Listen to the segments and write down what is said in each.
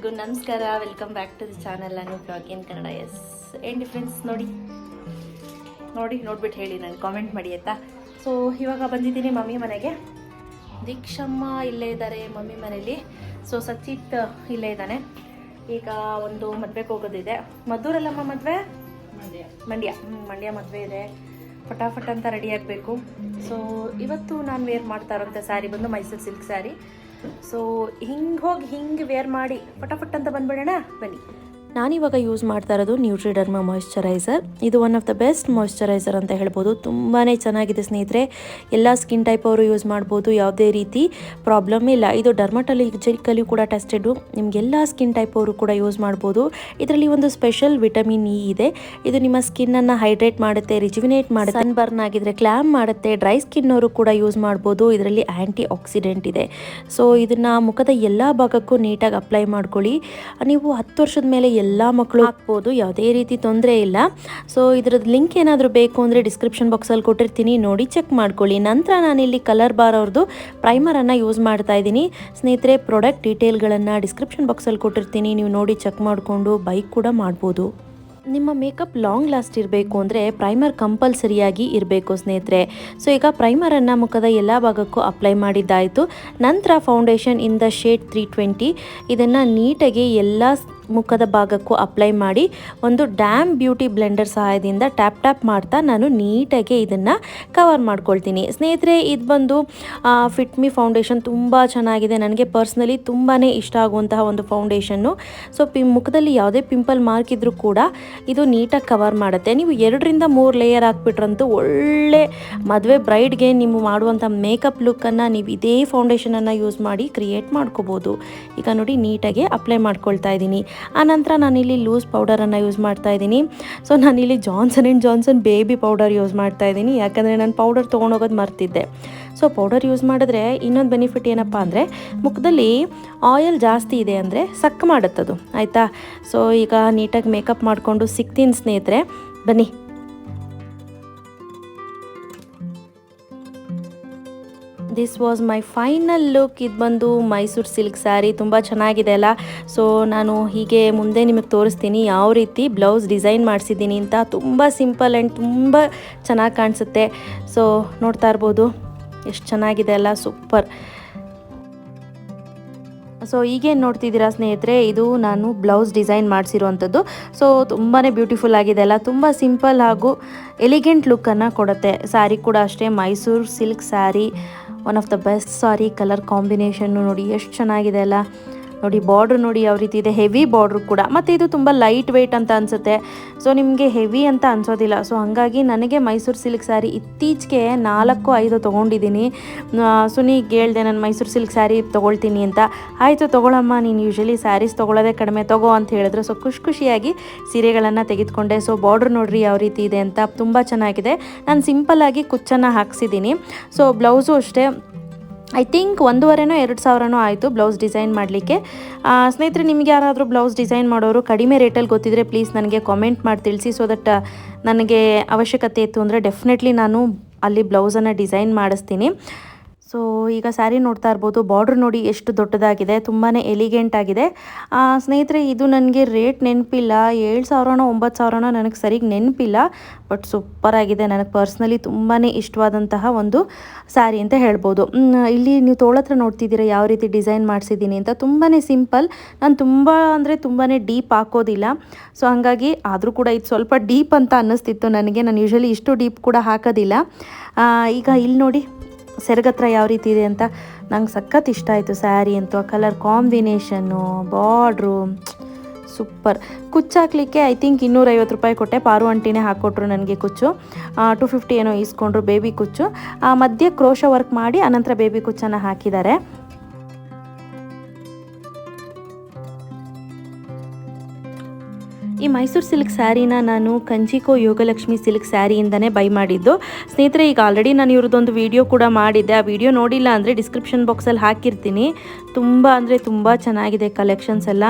ಎಲ್ರಿಗೂ ನಮಸ್ಕಾರ. Welcome back to the channel. ನಾನು ಬ್ಲಾಗ್ ಇನ್ ಕನ್ನಡ. ಎಸ್, ಏನು ಡಿಫ್ರೆನ್ಸ್ ನೋಡ್ಬಿಟ್ಟು ಹೇಳಿ, ನಾನು ಕಾಮೆಂಟ್ ಮಾಡಿ ಆಯಿತಾ. ಸೊ ಇವಾಗ ಬಂದಿದ್ದೀನಿ ಮಮ್ಮಿ ಮನೆಗೆ. ದೀಕ್ಷಮ್ಮ ಇಲ್ಲೇ ಇದ್ದಾರೆ ಮಮ್ಮಿ ಮನೇಲಿ. ಸೊ ಸಚಿತ್ ಇಲ್ಲೇ ಇದ್ದಾನೆ. ಈಗ ಒಂದು ಮದುವೆಗೆ ಹೋಗೋದಿದೆ. ಮದ್ದೂರಲ್ಲಮ್ಮ ಮದುವೆ? ಮಂಡ್ಯ ಮದುವೆ ಇದೆ. ಫಟಾಫಟ್ ಅಂತ ರೆಡಿ ಆಗಬೇಕು. ಸೊ ಇವತ್ತು ನಾನು ವೇರ್ ಮಾಡ್ತಾ ಇರೋಂಥ ಸ್ಯಾರಿ ಬಂದು ಮೈಸೂರು ಸಿಲ್ಕ್ ಸ್ಯಾರಿ. ಸೊ ಹಿಂಗೆ ವೇರ್ ಮಾಡಿ ಫಟಾಫಟ್ ಅಂತ ಬಂದ್ಬಿಡೋಣ ಬನ್ನಿ. ನಾನಿವಾಗ ಯೂಸ್ ಮಾಡ್ತಾ ಇರೋದು ನ್ಯೂಟ್ರಿಡರ್ಮ ಮಾಯಿಶ್ಚರೈಸರ್. ಇದು one of the best moisturiser ಅಂತ ಹೇಳ್ಬೋದು. ತುಂಬಾ ಚೆನ್ನಾಗಿದೆ ಸ್ನೇಹಿತರೆ. ಎಲ್ಲ ಸ್ಕಿನ್ ಟೈಪ್ ಅವರು ಯೂಸ್ ಮಾಡ್ಬೋದು, ಯಾವುದೇ ರೀತಿ ಪ್ರಾಬ್ಲಮ್ ಇಲ್ಲ. ಇದು ಡರ್ಮಟಾಲಜಿಕಲಿ ಕೂಡ ಟೆಸ್ಟೆಡು. ನಿಮಗೆಲ್ಲ ಸ್ಕಿನ್ ಟೈಪ್ ಅವರು ಕೂಡ ಯೂಸ್ ಮಾಡ್ಬೋದು. ಇದರಲ್ಲಿ ಒಂದು ಸ್ಪೆಷಲ್ ವಿಟಮಿನ್ ಇ ಇದೆ. ಇದು ನಿಮ್ಮ ಸ್ಕಿನ್ನನ್ನು ಹೈಡ್ರೇಟ್ ಮಾಡುತ್ತೆ, ರಿಜುವಿನೇಟ್ ಮಾಡುತ್ತೆ. ಸನ್ ಬರ್ನ್ ಆಗಿದ್ರೆ ಕ್ಲ್ಯಾಮ್ ಮಾಡುತ್ತೆ. ಡ್ರೈ ಸ್ಕಿನ್ ಅವರು ಕೂಡ ಯೂಸ್ ಮಾಡ್ಬೋದು. ಇದರಲ್ಲಿ ಆ್ಯಂಟಿ ಆಕ್ಸಿಡೆಂಟ್ ಇದೆ. ಸೊ ಇದನ್ನು ಮುಖದ ಎಲ್ಲ ಭಾಗಕ್ಕೂ ನೀಟಾಗಿ ಅಪ್ಲೈ ಮಾಡ್ಕೊಳ್ಳಿ. ನೀವು 10 ವರ್ಷದ ಮೇಲೆ ಎಲ್ಲ ಮಕ್ಕಳು ಹಾಕ್ಬೋದು, ಯಾವುದೇ ರೀತಿ ತೊಂದರೆ ಇಲ್ಲ. ಸೊ ಇದ್ರದ್ದು ಲಿಂಕ್ ಏನಾದರೂ ಬೇಕು ಅಂದರೆ ಡಿಸ್ಕ್ರಿಪ್ಷನ್ ಬಾಕ್ಸಲ್ಲಿ ಕೊಟ್ಟಿರ್ತೀನಿ, ನೋಡಿ ಚೆಕ್ ಮಾಡ್ಕೊಳ್ಳಿ. ನಂತರ ನಾನಿಲ್ಲಿ ಕಲರ್ಬಾರ್ ಅವ್ರದ್ದು ಪ್ರೈಮರನ್ನು ಯೂಸ್ ಮಾಡ್ತಾ ಇದ್ದೀನಿ ಸ್ನೇಹಿತರೆ. ಪ್ರಾಡಕ್ಟ್ ಡೀಟೇಲ್ಗಳನ್ನು ಡಿಸ್ಕ್ರಿಪ್ಷನ್ ಬಾಕ್ಸಲ್ಲಿ ಕೊಟ್ಟಿರ್ತೀನಿ, ನೀವು ನೋಡಿ ಚೆಕ್ ಮಾಡಿಕೊಂಡು ಬೈ ಕೂಡ ಮಾಡ್ಬೋದು. ನಿಮ್ಮ ಮೇಕಪ್ ಲಾಂಗ್ ಲಾಸ್ಟ್ ಇರಬೇಕು ಅಂದರೆ ಪ್ರೈಮರ್ ಕಂಪಲ್ಸರಿಯಾಗಿ ಇರಬೇಕು ಸ್ನೇಹಿತರೆ. ಸೊ ಈಗ ಪ್ರೈಮರನ್ನು ಮುಖದ ಎಲ್ಲ ಭಾಗಕ್ಕೂ ಅಪ್ಲೈ ಮಾಡಿದ್ದಾಯಿತು. ನಂತರ ಫೌಂಡೇಶನ್ ಇನ್ ದ ಶೇಡ್ 320 ಇದನ್ನು ನೀಟಾಗಿ ಎಲ್ಲ ಮುಖದ ಭಾಗಕ್ಕೂ ಅಪ್ಲೈ ಮಾಡಿ ಒಂದು ಡ್ಯಾಮ್ ಬ್ಯೂಟಿ ಬ್ಲೆಂಡರ್ ಸಹಾಯದಿಂದ ಟ್ಯಾಪ್ ಮಾಡ್ತಾ ನಾನು ನೀಟಾಗಿ ಇದನ್ನು ಕವರ್ ಮಾಡ್ಕೊಳ್ತೀನಿ ಸ್ನೇಹಿತರೆ. ಇದು ಬಂದು ಫಿಟ್ ಮಿ ಫೌಂಡೇಶನ್ ತುಂಬ ಚೆನ್ನಾಗಿದೆ. ನನಗೆ ಪರ್ಸ್ನಲಿ ತುಂಬಾ ಇಷ್ಟ ಆಗುವಂತಹ ಒಂದು ಫೌಂಡೇಶನ್ನು. ಸೊ ಮುಖದಲ್ಲಿ ಯಾವುದೇ ಪಿಂಪಲ್ ಮಾರ್ಕ್ ಇದ್ದರೂ ಕೂಡ ಇದು ನೀಟಾಗಿ ಕವರ್ ಮಾಡುತ್ತೆ. ನೀವು 2 ರಿಂದ 3 ಲೇಯರ್ ಹಾಕ್ಬಿಟ್ರಂತೂ ಒಳ್ಳೆ ಮದುವೆ ಬ್ರೈಡ್ಗೆ ನೀವು ಮಾಡುವಂಥ ಮೇಕಪ್ ಲುಕ್ಕನ್ನು ನೀವು ಇದೇ ಫೌಂಡೇಶನನ್ನು ಯೂಸ್ ಮಾಡಿ ಕ್ರಿಯೇಟ್ ಮಾಡ್ಕೋಬೋದು. ಈಗ ನೋಡಿ ನೀಟಾಗಿ ಅಪ್ಲೈ ಮಾಡ್ಕೊಳ್ತಾ ಇದ್ದೀನಿ. ಆನಂತರ ನಾನಿಲ್ಲಿ ಲೂಸ್ ಪೌಡರನ್ನು ಯೂಸ್ ಮಾಡ್ತಾ ಇದ್ದೀನಿ. ಸೊ ನಾನಿಲ್ಲಿ ಜಾನ್ಸನ್ ಬೇಬಿ ಪೌಡರ್ ಯೂಸ್ ಮಾಡ್ತಾ ಇದ್ದೀನಿ, ಯಾಕಂದರೆ ನಾನು ಪೌಡರ್ ತೊಗೊಂಡೋಗೋದು ಮರ್ತಿದ್ದೆ. ಸೊ ಪೌಡರ್ ಯೂಸ್ ಮಾಡಿದ್ರೆ ಇನ್ನೊಂದು ಬೆನಿಫಿಟ್ ಏನಪ್ಪ ಅಂದರೆ ಮುಖದಲ್ಲಿ ಆಯಿಲ್ ಜಾಸ್ತಿ ಇದೆ ಅಂದರೆ ಸಕ್ ಮಾಡುತ್ತದು ಆಯಿತಾ. ಸೊ ಈಗ ನೀಟಾಗಿ ಮೇಕಪ್ ಮಾಡಿಕೊಂಡು ಸಿಗ್ತೀನಿ ಸ್ನೇಹಿತರೆ, ಬನ್ನಿ. This was my final look. ಇದು ಬಂದು ಮೈಸೂರು ಸಿಲ್ಕ್ ಸ್ಯಾರಿ ತುಂಬ ಚೆನ್ನಾಗಿದೆ ಅಲ್ಲ. ಸೊ ನಾನು ಹೀಗೆ ಮುಂದೆ ನಿಮಗೆ ತೋರಿಸ್ತೀನಿ ಯಾವ ರೀತಿ ಬ್ಲೌಸ್ ಡಿಸೈನ್ ಮಾಡಿಸಿದ್ದೀನಿ ಅಂತ. ತುಂಬ ಸಿಂಪಲ್ ಆ್ಯಂಡ್ ತುಂಬ ಚೆನ್ನಾಗಿ ಕಾಣಿಸುತ್ತೆ. ಸೊ ನೋಡ್ತಾ ಇರ್ಬೋದು ಎಷ್ಟು ಚೆನ್ನಾಗಿದೆ ಅಲ್ಲ, ಸೂಪರ್. ಸೊ ಈಗೇನು ನೋಡ್ತಿದ್ದೀರಾ ಸ್ನೇಹಿತರೆ, ಇದು ನಾನು ಬ್ಲೌಸ್ ಡಿಸೈನ್ ಮಾಡಿಸಿರುವಂಥದ್ದು. ಸೊ ತುಂಬಾ ಬ್ಯೂಟಿಫುಲ್ ಆಗಿದೆ ಅಲ್ಲ, ತುಂಬ ಸಿಂಪಲ್ ಹಾಗೂ ಎಲಿಗೆಂಟ್ ಲುಕ್ಕನ್ನು ಕೊಡುತ್ತೆ. ಸ್ಯಾರಿ ಕೂಡ ಅಷ್ಟೇ, Mysuru silk sari one of the best sorry. Colour combination ನೋಡಿ ಎಷ್ಟು ಚೆನ್ನಾಗಿದೆ ಅಲ್ಲ. ನೋಡಿ ಬಾರ್ಡ್ರ್ ನೋಡಿ ಯಾವ ರೀತಿ ಇದೆ, ಹೆವಿ ಬಾರ್ಡ್ರು ಕೂಡ. ಮತ್ತು ಇದು ತುಂಬ ಲೈಟ್ ವೆಯ್ಟ್ ಅಂತ ಅನಿಸುತ್ತೆ. ಸೊ ನಿಮಗೆ ಹೆವಿ ಅಂತ ಅನಿಸೋದಿಲ್ಲ. ಸೊ ಹಾಗಾಗಿ ನನಗೆ ಮೈಸೂರು ಸಿಲ್ಕ್ ಸ್ಯಾರಿ ಇತ್ತೀಚೆಗೆ 4-5 ತೊಗೊಂಡಿದ್ದೀನಿ. ಸುನಿಗೆ ಹೇಳ್ದೆ ನಾನು ಮೈಸೂರು ಸಿಲ್ಕ್ ಸ್ಯಾರಿ ತೊಗೊಳ್ತೀನಿ ಅಂತ. ಆಯಿತು ತೊಗೊಳಮ್ಮ, ನೀನು ಯೂಶ್ವಲಿ ಸ್ಯಾರೀಸ್ ತೊಗೊಳ್ಳೋದೇ ಕಡಿಮೆ, ತೊಗೋ ಅಂತ ಹೇಳಿದ್ರು. ಸೊ ಖುಷಿಯಾಗಿ ಸೀರೆಗಳನ್ನು ತೆಗೆದುಕೊಂಡೆ. ಸೊ ಬಾರ್ಡ್ರ್ ನೋಡ್ರಿ ಯಾವ ರೀತಿ ಇದೆ ಅಂತ, ತುಂಬ ಚೆನ್ನಾಗಿದೆ. ನಾನು ಸಿಂಪಲ್ಲಾಗಿ ಕುಚ್ಚನ್ನು ಹಾಕ್ಸಿದ್ದೀನಿ. ಸೊ ಬ್ಲೌಸು ಅಷ್ಟೇ, ಐ ಥಿಂಕ್ 1,500-2,000 ಆಯಿತು ಬ್ಲೌಸ್ ಡಿಸೈನ್ ಮಾಡಲಿಕ್ಕೆ. ಸ್ನೇಹಿತರೆ, ನಿಮಗೆ ಯಾರಾದರೂ ಬ್ಲೌಸ್ ಡಿಸೈನ್ ಮಾಡೋರು ಕಡಿಮೆ ರೇಟಲ್ಲಿ ಗೊತ್ತಿದ್ರೆ ಪ್ಲೀಸ್ ನನಗೆ ಕಾಮೆಂಟ್ ಮಾಡಿ ತಿಳಿಸಿ. ಸೊ ದಟ್ ನನಗೆ ಅವಶ್ಯಕತೆ ಇತ್ತು ಅಂದರೆ ಡೆಫಿನೆಟ್ಲಿ ನಾನು ಅಲ್ಲಿ ಬ್ಲೌಸನ್ನು ಡಿಸೈನ್ ಮಾಡಿಸ್ತೀನಿ. ಸೊ ಈಗ ಸ್ಯಾರಿ ನೋಡ್ತಾ ಇರ್ಬೋದು, ಬಾರ್ಡ್ರ್ ನೋಡಿ ಎಷ್ಟು ದೊಡ್ಡದಾಗಿದೆ, ತುಂಬಾ ಎಲಿಗೆಂಟ್ ಆಗಿದೆ ಸ್ನೇಹಿತರೆ. ಇದು ನನಗೆ ರೇಟ್ ನೆನಪಿಲ್ಲ, 7,000 9,000 ನನಗೆ ಸರಿಗೆ ನೆನಪಿಲ್ಲ. ಬಟ್ ಸೂಪರ್ ಆಗಿದೆ. ನನಗೆ ಪರ್ಸ್ನಲಿ ತುಂಬಾ ಇಷ್ಟವಾದಂತಹ ಒಂದು ಸ್ಯಾರಿ ಅಂತ ಹೇಳ್ಬೋದು. ಇಲ್ಲಿ ನೀವು ತೋಳತ್ರ ನೋಡ್ತಿದ್ದೀರಾ ಯಾವ ರೀತಿ ಡಿಸೈನ್ ಮಾಡಿಸಿದ್ದೀನಿ ಅಂತ. ತುಂಬಾ ಸಿಂಪಲ್. ನಾನು ತುಂಬಾ ಡೀಪ್ ಹಾಕೋದಿಲ್ಲ. ಸೊ ಹಾಗಾಗಿ ಆದರೂ ಕೂಡ ಇದು ಸ್ವಲ್ಪ ಡೀಪ್ ಅಂತ ಅನ್ನಿಸ್ತಿತ್ತು ನನಗೆ. ನಾನು ಯೂಶ್ವಲಿ ಇಷ್ಟು ಡೀಪ್ ಕೂಡ ಹಾಕೋದಿಲ್ಲ. ಈಗ ಇಲ್ಲಿ ನೋಡಿ ಸೆರಗತ್ರ ಯಾವ ರೀತಿ ಇದೆ ಅಂತ. ನಂಗೆ ಸಖತ್ ಇಷ್ಟ ಆಯಿತು ಸ್ಯಾರಿ ಅಂತೂ. Colour combination, border super. ಕುಚ್ಚು ಹಾಕಲಿಕ್ಕೆ ಐ ಥಿಂಕ್ 250 ರೂಪಾಯಿ ಕೊಟ್ಟೆ. ಪಾರು ಅಂಟಿನೇ ಹಾಕ್ಕೊಟ್ರು ನನಗೆ ಕುಚ್ಚು. 250 ಏನೋ ಇಸ್ಕೊಂಡ್ರು ಬೇಬಿ ಕುಚ್ಚು. ಮಧ್ಯೆ ಕ್ರೋಶ ವರ್ಕ್ ಮಾಡಿ ಆನಂತರ ಬೇಬಿ ಕುಚ್ಚನ್ನು ಹಾಕಿದ್ದಾರೆ. ಈ ಮೈಸೂರು ಸಿಲ್ಕ್ ಸ್ಯಾರಿನ ನಾನು ಕಂಚಿಕೋ ಯೋಗಲಕ್ಷ್ಮಿ ಸಿಲ್ಕ್ ಸ್ಯಾರಿಯಿಂದನೇ ಬೈ ಮಾಡಿದ್ದು ಸ್ನೇಹಿತರೆ. ಈಗ ಆಲ್ರೆಡಿ ನಾನು ಇವ್ರದ್ದೊಂದು ವಿಡಿಯೋ ಕೂಡ ಮಾಡಿದ್ದೆ. ಆ ವಿಡಿಯೋ ನೋಡಿಲ್ಲ ಅಂದರೆ ಡಿಸ್ಕ್ರಿಪ್ಷನ್ ಬಾಕ್ಸಲ್ಲಿ ಹಾಕಿರ್ತೀನಿ. ತುಂಬ ಅಂದರೆ ತುಂಬ ಚೆನ್ನಾಗಿದೆ ಕಲೆಕ್ಷನ್ಸ್ ಎಲ್ಲ.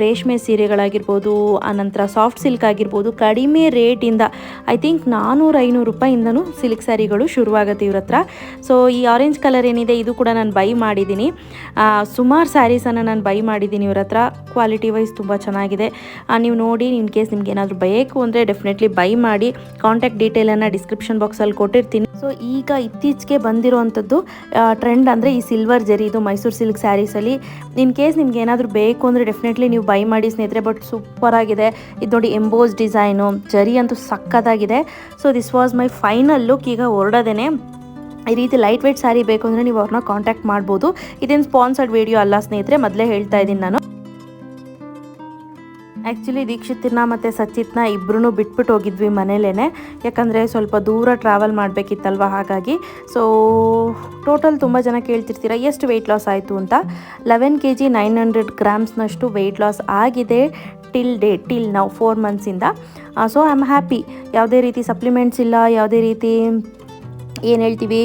ರೇಷ್ಮೆ ಸೀರೆಗಳಾಗಿರ್ಬೋದು, ಆನಂತರ ಸಾಫ್ಟ್ ಸಿಲ್ಕ್ ಆಗಿರ್ಬೋದು, ಕಡಿಮೆ ರೇಟಿಂದ ಐ ಥಿಂಕ್ 400-500 ರೂಪಾಯಿಂದನೂ ಸಿಲ್ಕ್ ಸ್ಯಾರಿಗಳು ಶುರುವಾಗುತ್ತೆ ಇವ್ರ ಹತ್ರ. ಸೊ ಈ ಆರೆಂಜ್ ಕಲರ್ ಏನಿದೆ ಇದು ಕೂಡ ನಾನು ಬೈ ಮಾಡಿದ್ದೀನಿ. ಸುಮಾರು ಸ್ಯಾರೀಸನ್ನು ನಾನು ಬೈ ಮಾಡಿದ್ದೀನಿ ಇವ್ರ ಹತ್ರ. ಕ್ವಾಲಿಟಿ ವೈಸ್ ತುಂಬ ಚೆನ್ನಾಗಿದೆ. ನೀವು ನೋಡಿ, ಇನ್ ಕೇಸ್ ನಿಮ್ಗೆ ಏನಾದರೂ ಬೇಕು ಅಂದರೆ ಡೆಫಿನೆಟ್ಲಿ ಬೈ ಮಾಡಿ. ಕಾಂಟ್ಯಾಕ್ಟ್ ಡೀಟೇಲನ್ನು ಡಿಸ್ಕ್ರಿಪ್ಷನ್ ಬಾಕ್ಸಲ್ಲಿ ಕೊಟ್ಟಿರ್ತೀನಿ. ಸೊ ಈಗ ಇತ್ತೀಚೆಗೆ ಬಂದಿರೋವಂಥದ್ದು ಟ್ರೆಂಡ್ ಅಂದರೆ ಈ ಸಿಲ್ವರ್ ಜರಿದು ಮೈಸೂರು ಸಿಲ್ಕ್ ಸ್ಯಾರೀಸಲ್ಲಿ. ಇನ್ ಕೇಸ್ ನಿಮ್ಗೆ ಏನಾದರೂ ಬೇಕು ಅಂದರೆ ಡೆಫಿನೆಟ್ಲಿ ನೀವು ಬೈ ಮಾಡಿ ಸ್ನೇಹಿತರೆ. ಬಟ್ ಸೂಪರ್ ಆಗಿದೆ ಇದು ನೋಡಿ, ಎಂಬೋಸ್ ಡಿಸೈನು, ಜರಿ ಅಂತೂ ಸಕ್ಕತ್ತಾಗಿದೆ. So this was my final look. ಈಗ ಹೊರಡೋದೇನೆ ಈ ರೀತಿ ಲೈಟ್ ವೇಟ್ ಸ್ಯಾರಿ ಬೇಕು ಅಂದರೆ ನೀವು ಅವ್ರನ್ನ ಕಾಂಟ್ಯಾಕ್ಟ್ ಮಾಡ್ಬೋದು. ಇದೇನು ಸ್ಪಾನ್ಸರ್ಡ್ ವಿಡಿಯೋ ಅಲ್ಲ ಸ್ನೇಹಿತರೆ, ಮೊದಲೇ ಹೇಳ್ತಾ ಇದ್ದೀನಿ ನಾನು. ಆ್ಯಕ್ಚುಲಿ ದೀಕ್ಷಿತ್ನ ಮತ್ತು ಸಚಿತ್ನ ಇಬ್ಬರೂ ಬಿಟ್ಬಿಟ್ಟು ಹೋಗಿದ್ವಿ ಮನೇಲೇ, ಯಾಕಂದರೆ ಸ್ವಲ್ಪ ದೂರ ಟ್ರಾವೆಲ್ ಮಾಡಬೇಕಿತ್ತಲ್ವ, ಹಾಗಾಗಿ. ಸೊ ಟೋಟಲ್ ತುಂಬ ಜನ ಕೇಳ್ತಿರ್ತೀರ ಎಷ್ಟು ವೆಯ್ಟ್ ಲಾಸ್ ಆಯಿತು ಅಂತ. 11 kg 900 ಗ್ರಾಮ್ಸ್ನಷ್ಟು ವೆಯ್ಟ್ ಲಾಸ್ ಆಗಿದೆ ಟಿಲ್ ನಾವು 4 ಮಂತ್ಸಿಂದ. So I am happy. ಯಾವುದೇ ರೀತಿ ಸಪ್ಲಿಮೆಂಟ್ಸ್ ಇಲ್ಲ, ಯಾವುದೇ ರೀತಿ ಏನು ಹೇಳ್ತೀವಿ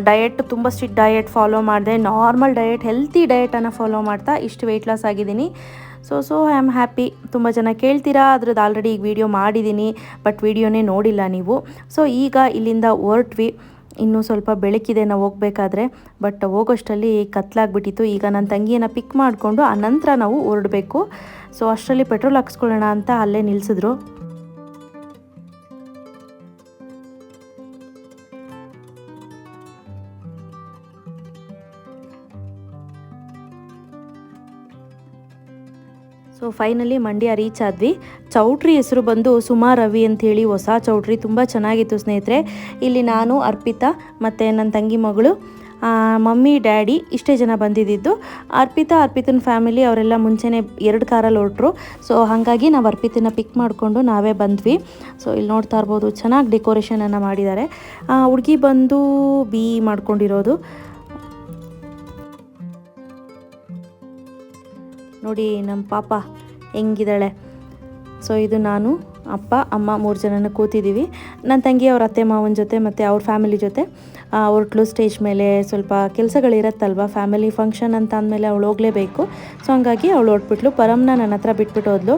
ಡಯಟ್, ತುಂಬ ಸ್ಟ್ರಿಕ್ಟ್ ಡಯಟ್ ಫಾಲೋ ಮಾಡಿದೆ. ನಾರ್ಮಲ್ ಡಯಟ್, ಹೆಲ್ತಿ ಡಯಟನ್ನು ಫಾಲೋ ಮಾಡ್ತಾ ಇಷ್ಟು ವೆಯ್ಟ್ ಲಾಸ್ ಆಗಿದ್ದೀನಿ. So I am happy. ತುಂಬ ಜನ ಕೇಳ್ತೀರಾ, ಅದ್ರದ್ದು ಆಲ್ರೆಡಿ ಈಗ ವಿಡಿಯೋ ಮಾಡಿದ್ದೀನಿ, ಬಟ್ ವಿಡಿಯೋನೇ ನೋಡಿಲ್ಲ ನೀವು. ಸೊ ಈಗ ಇಲ್ಲಿಂದ ಹೊರಟ್ವಿ. ಇನ್ನೂ ಸ್ವಲ್ಪ ಬೆಳಕಿದೆ ನಾವು ಹೋಗಬೇಕಾದ್ರೆ, ಬಟ್ ಹೋಗೋಷ್ಟರಲ್ಲಿ ಕತ್ಲಾಗ್ಬಿಟ್ಟಿತ್ತು. ಈಗ ನನ್ನ ತಂಗಿಯನ್ನು ಪಿಕ್ ಮಾಡಿಕೊಂಡು ಆನಂತರ ನಾವು ಹೊರಡಬೇಕು. ಸೊ ಅಷ್ಟರಲ್ಲಿ ಪೆಟ್ರೋಲ್ ಹಾಕ್ಸ್ಕೊಳ್ಳೋಣ ಅಂತ ಅಲ್ಲೇ ನಿಲ್ಲಿಸಿದ್ರು. ಸೊ ಫೈನಲಿ ಮಂಡ್ಯ ರೀಚ್ ಆದ್ವಿ. ಚೌಟ್ರಿ ಹೆಸರು ಬಂದು ಸುಮಾ ರವಿ ಅಂಥೇಳಿ ಹೊಸ ಚೌಟ್ರಿ, ತುಂಬ ಚೆನ್ನಾಗಿತ್ತು ಸ್ನೇಹಿತರೆ. ಇಲ್ಲಿ ನಾನು, ಅರ್ಪಿತಾ ಮತ್ತು ನನ್ನ ತಂಗಿ ಮಗಳು, ಮಮ್ಮಿ, ಡ್ಯಾಡಿ ಇಷ್ಟೇ ಜನ ಬಂದಿದ್ದು. ಅರ್ಪಿತನ ಫ್ಯಾಮಿಲಿ ಅವರೆಲ್ಲ ಮುಂಚೆನೇ 2 ಕಾರಲ್ಲಿ ಹೊರಟ್ರು. ಸೊ ಹಾಗಾಗಿ ನಾವು ಅರ್ಪಿತನ ಪಿಕ್ ಮಾಡಿಕೊಂಡು ನಾವೇ ಬಂದ್ವಿ. ಸೊ ಇಲ್ಲಿ ನೋಡ್ತಾ ಇರ್ಬೋದು, ಚೆನ್ನಾಗಿ ಡೆಕೋರೇಷನನ್ನು ಮಾಡಿದ್ದಾರೆ. ಹುಡುಗಿ ಬಂದು BE ಮಾಡ್ಕೊಂಡಿರೋದು ನೋಡಿ, ನಮ್ಮ ಪಾಪ ಹೆಂಗಿದ್ದಾಳೆ. ಸೊ ಇದು ನಾನು, ಅಪ್ಪ, ಅಮ್ಮ 3 ಜನನ ಕೂತಿದ್ದೀವಿ. ನನ್ನ ತಂಗಿ ಅವ್ರ ಅತ್ತೆ ಮಾವನ ಜೊತೆ ಮತ್ತು ಅವ್ರ ಫ್ಯಾಮಿಲಿ ಜೊತೆ ಹೊರಟ್ಲು. ಸ್ಟೇಜ್ ಮೇಲೆ ಸ್ವಲ್ಪ ಕೆಲಸಗಳಿರತ್ತಲ್ವ, ಫ್ಯಾಮಿಲಿ ಫಂಕ್ಷನ್ ಅಂತ ಅಂದಮೇಲೆ ಅವಳು ಹೋಗಲೇಬೇಕು. ಸೊ ಹಂಗಾಗಿ ಅವಳು ಹೊರಟ್ಬಿಟ್ಲು. ಪರಮ್ನ ನನ್ನ ಹತ್ರ ಬಿಟ್ಬಿಟ್ಟು ಹೋದ್ಲು.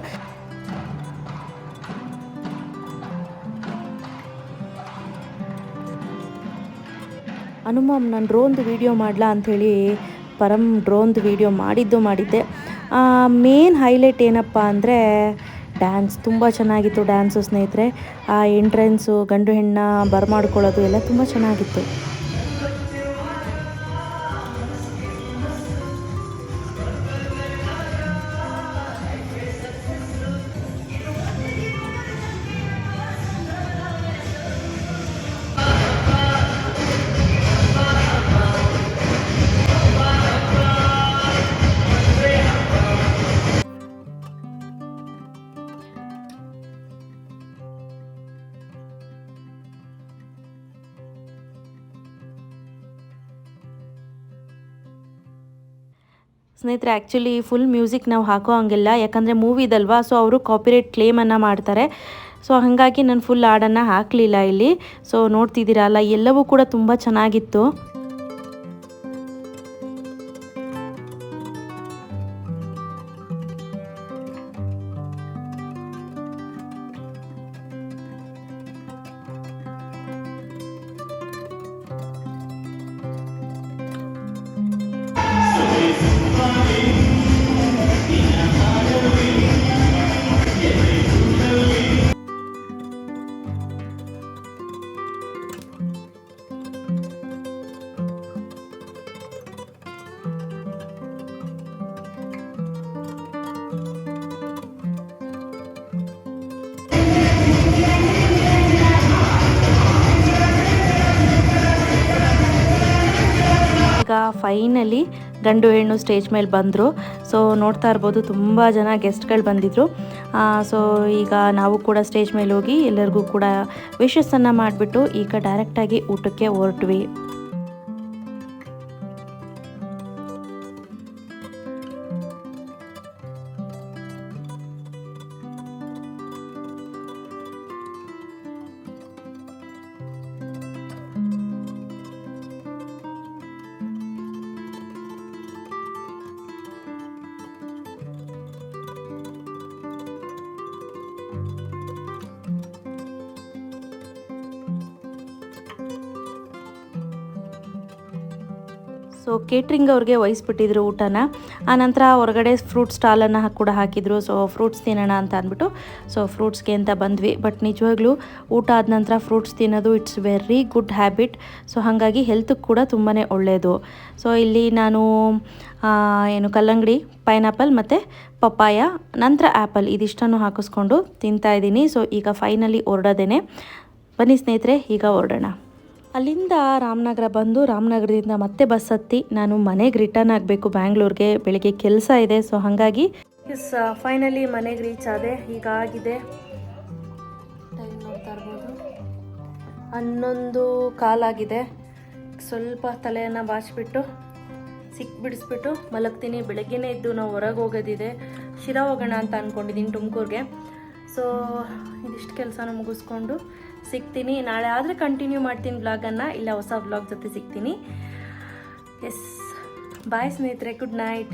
ಹನುಮಮ್, ನಾನು ಡ್ರೋನ್ದು ವೀಡಿಯೋ ಮಾಡಲಾ ಅಂಥೇಳಿ ಪರಮ್ ಡ್ರೋನ್ದು ವೀಡಿಯೋ ಮಾಡಿದ್ದೆ. ಮೇನ್ ಹೈಲೈಟ್ ಏನಪ್ಪ ಅಂದರೆ ಡ್ಯಾನ್ಸ್. ತುಂಬ ಚೆನ್ನಾಗಿತ್ತು ಡ್ಯಾನ್ಸು ಸ್ನೇಹಿತರೆ. ಆ ಎಂಟ್ರೆನ್ಸು, ಗಂಡು ಹೆಣ್ಣ ಬರಮಾಡ್ಕೊಳ್ಳೋದು ಎಲ್ಲ ತುಂಬ ಚೆನ್ನಾಗಿತ್ತು. ಸ್ನೇಹಿತರೆ, ಆ್ಯಕ್ಚುಲಿ ಫುಲ್ ಮ್ಯೂಸಿಕ್ ನಾವು ಹಾಕೋ ಹಂಗಿಲ್ಲ, ಯಾಕಂದರೆ ಮೂವಿದಲ್ವಾ. ಸೊ ಅವರು ಕಾಪಿರೈಟ್ ಕ್ಲೇಮನ್ನು ಮಾಡ್ತಾರೆ. ಸೊ ಹಾಗಾಗಿ ನಾನು ಫುಲ್ ಹಾಡನ್ನು ಹಾಕಲಿಲ್ಲ ಇಲ್ಲಿ. ಸೊ ನೋಡ್ತಿದ್ದೀರಲ್ಲ, ಎಲ್ಲವೂ ಕೂಡ ತುಂಬ ಚೆನ್ನಾಗಿತ್ತು. ಈಗ ಫೈನಲಿ ಗಂಡು ಹೆಣ್ಣು ಸ್ಟೇಜ್ ಮೇಲೆ ಬಂದರು. ಸೊ ನೋಡ್ತಾ ಇರ್ಬೋದು, ತುಂಬ ಜನ ಗೆಸ್ಟ್ಗಳು ಬಂದಿದ್ದರು. ಸೊ ಈಗ ನಾವು ಕೂಡ ಸ್ಟೇಜ್ ಮೇಲೆ ಹೋಗಿ ಎಲ್ಲರಿಗೂ ಕೂಡ ವಿಶಸ್ಸನ್ನು ಮಾಡಿಬಿಟ್ಟು ಈಗ ಡೈರೆಕ್ಟಾಗಿ ಊಟಕ್ಕೆ ಹೊರಟ್ವಿ. ಸೊ ಕೇಟ್ರಿಂಗ್ ಅವ್ರಿಗೆ ವಹಿಸ್ಬಿಟ್ಟಿದ್ರು ಊಟನ. ಆನಂತರ ಹೊರಗಡೆ ಫ್ರೂಟ್ ಸ್ಟಾಲನ್ನು ಕೂಡ ಹಾಕಿದ್ರು. ಸೊ ಫ್ರೂಟ್ಸ್ ತಿನ್ನೋಣ ಅಂತ ಅಂದ್ಬಿಟ್ಟು ಸೊ ಫ್ರೂಟ್ಸ್ಗೆ ಅಂತ ಬಂದ್ವಿ. ಬಟ್ ನಿಜವಾಗ್ಲೂ ಊಟ ಆದ ನಂತರ ಫ್ರೂಟ್ಸ್ ತಿನ್ನೋದು it's very good habit. So ಹಾಗಾಗಿ ಹೆಲ್ತ್ಗೆ ಕೂಡ ತುಂಬಾ ಒಳ್ಳೆಯದು. ಸೊ ಇಲ್ಲಿ ನಾನು ಕಲ್ಲಂಗಡಿ, ಪೈನಾಪಲ್ ಮತ್ತು ಪಪ್ಪಾಯ, ನಂತರ ಆ್ಯಪಲ್ ಇದಿಷ್ಟನ್ನು ಹಾಕಿಸ್ಕೊಂಡು ತಿಂತಾಯಿದ್ದೀನಿ. ಸೊ ಈಗ ಫೈನಲಿ ಹೊರಡೋದೇನೆ. ಬನ್ನಿ ಸ್ನೇಹಿತರೆ, ಈಗ ಹೊರಡೋಣ. ಅಲ್ಲಿಂದ ರಾಮನಗರ ಬಂದು ರಾಮನಗರದಿಂದ ಮತ್ತೆ ಬಸ್ ಹತ್ತಿ ನಾನು ಮನೆಗೆ ರಿಟರ್ನ್ ಆಗಬೇಕು ಬ್ಯಾಂಗ್ಳೂರಿಗೆ. ಬೆಳಿಗ್ಗೆ ಕೆಲಸ ಇದೆ. ಸೊ ಹಾಗಾಗಿ ಫೈನಲಿ ಮನೆಗೆ ರೀಚ್ ಆದೆ. ಹೀಗಾಗಿದೆ. ಟೈಮ್ ನೋಡ್ತಾ ಇರ್ಬೋದು 11:15 ಸ್ವಲ್ಪ ತಲೆಯನ್ನು ಬಾಚಿಬಿಟ್ಟು ಬಿಡಿಸ್ಬಿಟ್ಟು ಮಲಗ್ತೀನಿ. ಬೆಳಗ್ಗೆನೇ ಇದ್ದು ನಾವು ಹೊರಗೆ ಹೋಗೋದಿದೆ. ಶಿರಾ ಹೋಗೋಣ ಅಂತ ಅಂದ್ಕೊಂಡಿದ್ದೀನಿ ತುಮಕೂರಿಗೆ. ಸೊ ಇದಿಷ್ಟು ಕೆಲಸನ ಮುಗಿಸ್ಕೊಂಡು ಸಿಗ್ತೀನಿ. ನಾಳೆ ಆದರೆ ಕಂಟಿನ್ಯೂ ಮಾಡ್ತೀನಿ ವ್ಲಾಗನ್ನು, ಇಲ್ಲ ಹೊಸ ವ್ಲಾಗ್ ಜೊತೆ ಸಿಗ್ತೀನಿ. ಎಸ್, ಬಾಯ್ ಸ್ನೇಹಿತರೆ, ಗುಡ್ ನೈಟ್.